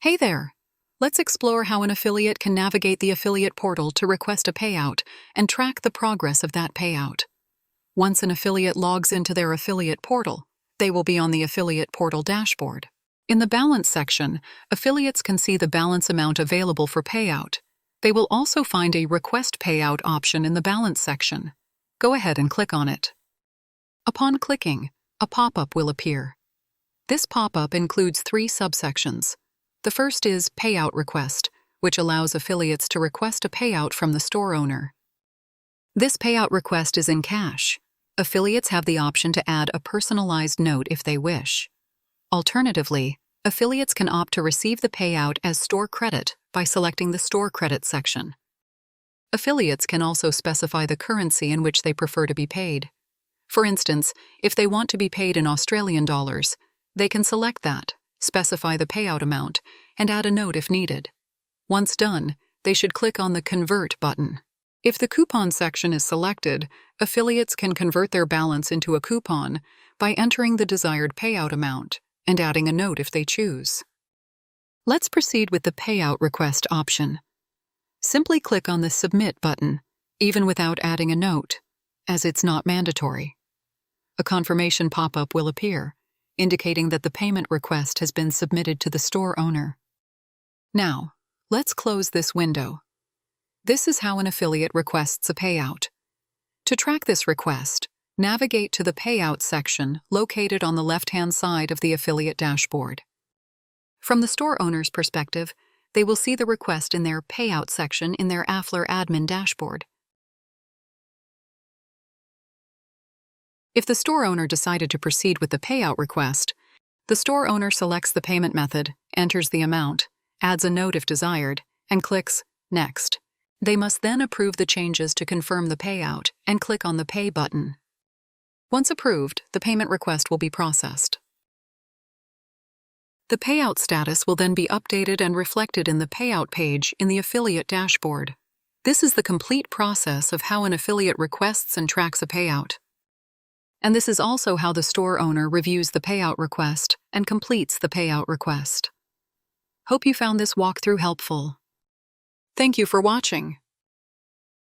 Hey there! Let's explore how an affiliate can navigate the affiliate portal to request a payout and track the progress of that payout. Once an affiliate logs into their affiliate portal, they will be on the affiliate portal dashboard. In the balance section, affiliates can see the balance amount available for payout. They will also find a Request Payout option in the balance section. Go ahead and click on it. Upon clicking, a pop-up will appear. This pop-up includes 3 subsections. The first is Payout Request, which allows affiliates to request a payout from the store owner. This payout request is in cash. Affiliates have the option to add a personalized note if they wish. Alternatively, affiliates can opt to receive the payout as store credit by selecting the Store Credit section. Affiliates can also specify the currency in which they prefer to be paid. For instance, if they want to be paid in Australian dollars, they can select that, specify the payout amount, and add a note if needed. Once done, they should click on the Convert button. If the coupon section is selected, affiliates can convert their balance into a coupon by entering the desired payout amount and adding a note if they choose. Let's proceed with the Payout Request option. Simply click on the Submit button, even without adding a note, as it's not mandatory. A confirmation pop-up will appear, indicating that the payment request has been submitted to the store owner. Now, let's close this window. This is how an affiliate requests a payout. To track this request, navigate to the Payout section located on the left-hand side of the affiliate dashboard. From the store owner's perspective, they will see the request in their Payout section in their Afflr admin dashboard. If the store owner decided to proceed with the payout request, the store owner selects the payment method, enters the amount, adds a note if desired, and clicks Next. They must then approve the changes to confirm the payout and click on the Pay button. Once approved, the payment request will be processed. The payout status will then be updated and reflected in the payout page in the affiliate dashboard. This is the complete process of how an affiliate requests and tracks a payout. And this is also how the store owner reviews the payout request and completes the payout request. Hope you found this walkthrough helpful. Thank you for watching.